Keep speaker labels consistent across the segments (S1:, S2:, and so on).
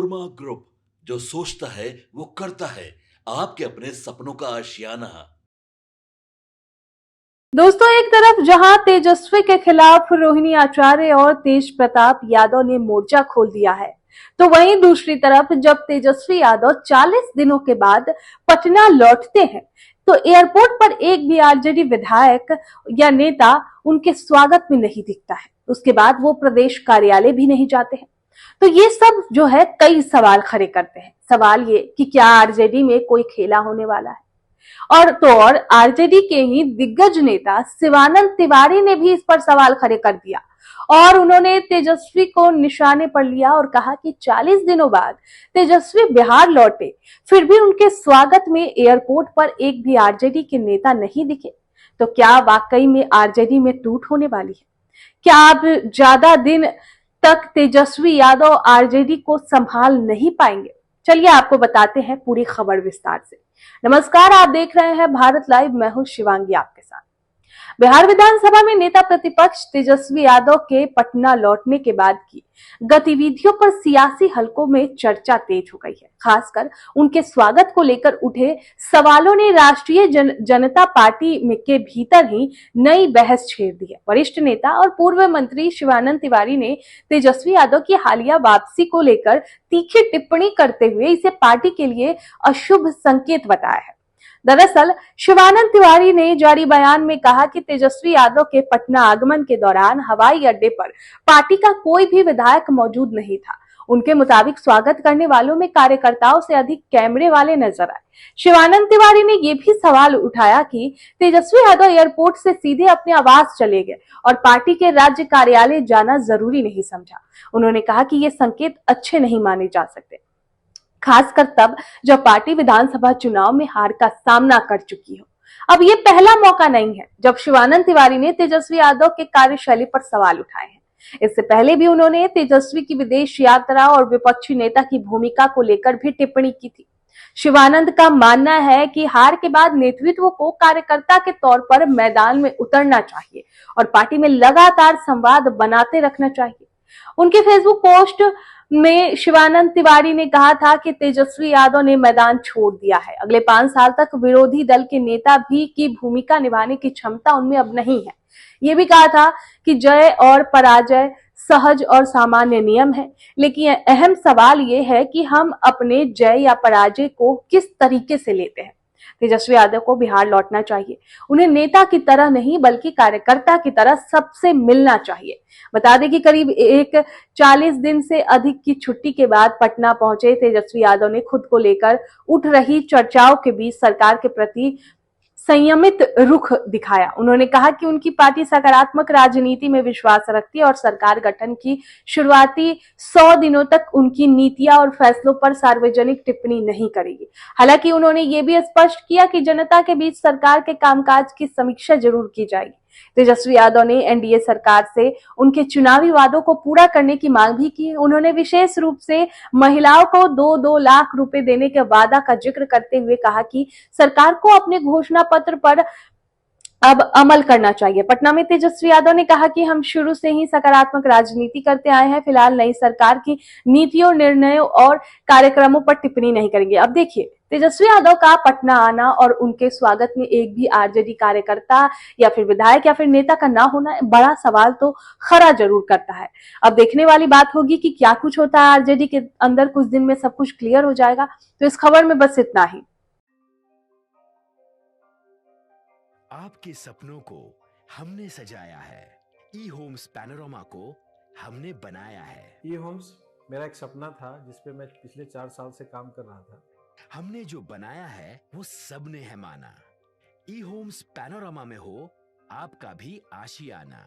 S1: Korma group, जो सोचता है वो करता है। आपके अपने सपनों का आशियाना।
S2: दोस्तों, एक तरफ जहां तेजस्वी के खिलाफ रोहिणी आचार्य और तेज प्रताप यादव ने मोर्चा खोल दिया है, तो वहीं दूसरी तरफ जब तेजस्वी यादव 40 दिनों के बाद पटना लौटते हैं, तो एयरपोर्ट पर एक भी आरजेडी विधायक या नेता उनके स्वागत में नहीं दिखता है। उसके बाद वो प्रदेश कार्यालय भी नहीं जाते हैं। तो ये सब जो है कई सवाल खड़े करते हैं। सवाल ये कि क्या आरजेडी में कोई खेला होने वाला है? और आरजेडी के ही दिग्गज नेता शिवानंद तिवारी ने भी इस पर सवाल खड़े कर दिया और उन्होंने तेजस्वी को निशाने पर लिया और कहा कि 40 दिनों बाद तेजस्वी बिहार लौटे, फिर भी उनके स्वागत में एयरपोर्ट पर एक भी आरजेडी के नेता नहीं दिखे। तो क्या वाकई में आरजेडी में टूट होने वाली है? क्या अब ज्यादा दिन तक तेजस्वी यादव आरजेडी को संभाल नहीं पाएंगे? चलिए आपको बताते हैं पूरी खबर विस्तार से। नमस्कार, आप देख रहे हैं भारत लाइव। मैं हूं शिवांगी आपके साथ। बिहार विधानसभा में नेता प्रतिपक्ष तेजस्वी यादव के पटना लौटने के बाद की गतिविधियों पर सियासी हलकों में चर्चा तेज हो गई है। खासकर उनके स्वागत को लेकर उठे सवालों ने राष्ट्रीय जनता पार्टी में के भीतर ही नई बहस छेड़ दी है। वरिष्ठ नेता और पूर्व मंत्री शिवानंद तिवारी ने तेजस्वी यादव की हालिया वापसी को लेकर तीखी टिप्पणी करते हुए इसे पार्टी के लिए अशुभ संकेत बताया है। दरअसल शिवानंद तिवारी ने जारी बयान में कहा कि तेजस्वी यादव के पटना आगमन के दौरान हवाई अड्डे पर पार्टी का कोई भी विधायक मौजूद नहीं था। उनके मुताबिक स्वागत करने वालों में कार्यकर्ताओं से अधिक कैमरे वाले नजर आए। शिवानंद तिवारी ने यह भी सवाल उठाया कि तेजस्वी यादव एयरपोर्ट से सीधे अपने आवास चले गए और पार्टी के राज्य कार्यालय जाना जरूरी नहीं समझा। उन्होंने कहा कि ये संकेत अच्छे नहीं माने जा सकते, खासकर तब जब पार्टी विधानसभा चुनाव में हार का सामना कर चुकी हो। अब ये पहला मौका नहीं है जब शिवानंद तिवारी ने तेजस्वी यादव के कार्यशैली पर सवाल उठाए हैं। इससे पहले भी उन्होंने तेजस्वी की विदेश यात्रा और विपक्षी नेता की भूमिका को लेकर भी टिप्पणी की थी। शिवानंद का मानना है कि हार के बाद नेतृत्व को कार्यकर्ता के तौर पर मैदान में उतरना चाहिए और पार्टी में लगातार संवाद बनाते रखना चाहिए। उनके फेसबुक पोस्ट में शिवानंद तिवारी ने कहा था कि तेजस्वी यादव ने मैदान छोड़ दिया है। अगले 5 साल तक विरोधी दल के नेता भी की भूमिका निभाने की क्षमता उनमें अब नहीं है। ये भी कहा था कि जय और पराजय सहज और सामान्य नियम है, लेकिन अहम सवाल ये है कि हम अपने जय या पराजय को किस तरीके से लेते हैं। तेजस्वी यादव को बिहार लौटना चाहिए। उन्हें नेता की तरह नहीं बल्कि कार्यकर्ता की तरह सबसे मिलना चाहिए। बता दें कि करीब 40 दिन से अधिक की छुट्टी के बाद पटना पहुंचे तेजस्वी यादव ने खुद को लेकर उठ रही चर्चाओं के बीच सरकार के प्रति संयमित रुख दिखाया। उन्होंने कहा कि उनकी पार्टी सकारात्मक राजनीति में विश्वास रखती है और सरकार गठन की शुरुआती 100 दिनों तक उनकी नीतियां और फैसलों पर सार्वजनिक टिप्पणी नहीं करेगी। हालांकि उन्होंने ये भी स्पष्ट किया कि जनता के बीच सरकार के कामकाज की समीक्षा जरूर की जाएगी। तेजस्वी यादव ने एनडीए सरकार से उनके चुनावी वादों को पूरा करने की मांग भी की। उन्होंने विशेष रूप से महिलाओं को 2-2 लाख रुपए देने के वादा का जिक्र करते हुए कहा कि सरकार को अपने घोषणा पत्र पर अब अमल करना चाहिए। पटना में तेजस्वी यादव ने कहा कि हम शुरू से ही सकारात्मक राजनीति करते आए हैं। फिलहाल नई सरकार की नीतियों, निर्णयों और कार्यक्रमों पर टिप्पणी नहीं करेंगे। अब देखिए, तेजस्वी यादव का पटना आना और उनके स्वागत में एक भी आरजेडी कार्यकर्ता या फिर विधायक या फिर नेता का ना होना बड़ा सवाल तो खड़ा जरूर करता है। अब देखने वाली बात होगी कि क्या कुछ होता है आरजेडी के अंदर। कुछ दिन में सब कुछ क्लियर हो जाएगा। तो इस खबर में बस इतना ही।
S3: आपके सपनों को हमने सजाया है, ई होम्स पैनोरामा को हमने बनाया है।
S4: ई होम्स मेरा एक सपना था जिसपे मैं पिछले 4 साल से काम कर रहा था।
S3: हमने जो बनाया है वो सबने है माना। ई होम्स पैनोरामा में हो आपका भी आशियाना।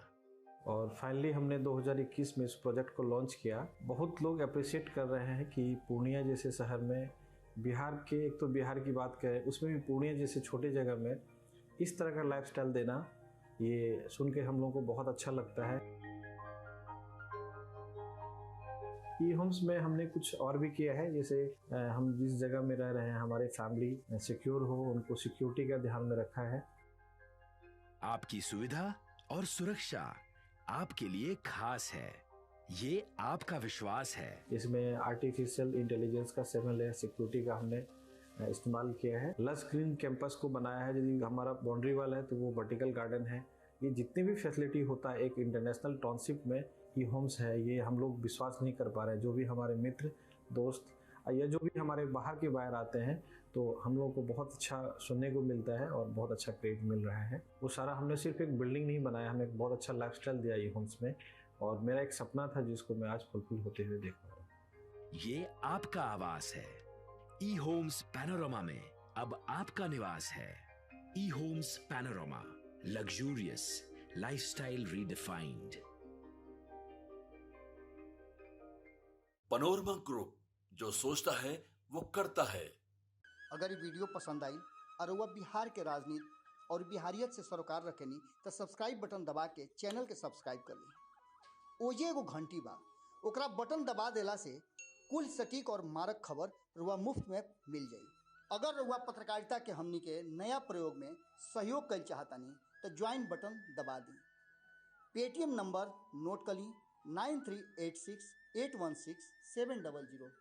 S4: और फाइनली हमने 2021 में इस प्रोजेक्ट को लॉन्च किया। बहुत लोग अप्रिशिएट कर रहे हैं कि पूर्णिया जैसे शहर में, बिहार के, एक तो बिहार की बात करें उसमें भी पूर्णिया जैसे छोटे जगह में इस तरह का लाइफस्टाइल देना, ये सुन के हम लोगों को बहुत अच्छा लगता है। ई होम्स में हमने कुछ और भी किया है, जैसे हम जिस जगह में रह रहे हैं हमारे फैमिली सिक्योर हो, उनको सिक्योरिटी का ध्यान में रखा है।
S3: आपकी सुविधा और सुरक्षा आपके लिए खास है। ये आपका विश्वास है।
S4: इसमें आर्टिफिशियल इंटेलिजेंस का 7 लेयर सिक्योरिटी का हमने इस्तेमाल किया है। लस ग्रीन कैंपस को बनाया है। यदि हमारा बाउंड्री वाल है तो वो वर्टिकल गार्डन है। ये जितनी भी फैसिलिटी होता है एक इंटरनेशनल टाउनशिप में ई होम्स है, ये हम लोग विश्वास नहीं कर पा रहे हैं। जो भी हमारे मित्र दोस्त या जो भी हमारे बाहर के बाहर आते हैं तो हम लोगों को बहुत अच्छा सुनने को मिलता है और बहुत अच्छा क्रेडिट मिल रहा है। वो सारा हमने सिर्फ एक बिल्डिंग नहीं बनाया, हमें एक बहुत अच्छा लाइफस्टाइल दिया ई होम्स में, और मेरा एक सपना था जिसको मैं आज फुलफिल होते हुए देख पा रहा हूँ।
S3: ये आपका आवास है। ई होम्स पैनोरमा में अब आपका निवास है। E Homes Panorama, luxurious lifestyle redefined.
S1: Panorama group, जो सोचता है वो करता है।
S5: अगर ये वीडियो पसंद आई और वह बिहार के राजनीति और बिहारियत से सरोकार रखेनी तो सब्सक्राइब बटन दबा के चैनल के सब्सक्राइब कर ली। ओजे एगो घंटी बा, ओकरा बटन दबा देला से कुल सटीक और मारक खबर रुआ मुफ्त में मिल जाई। अगर रुआ पत्रकारिता के हमनी के नया प्रयोग में सहयोग कर चाहतानी तो ज्वाइन बटन दबा दी। पेटीएम नंबर नोट कर ली 9386816700।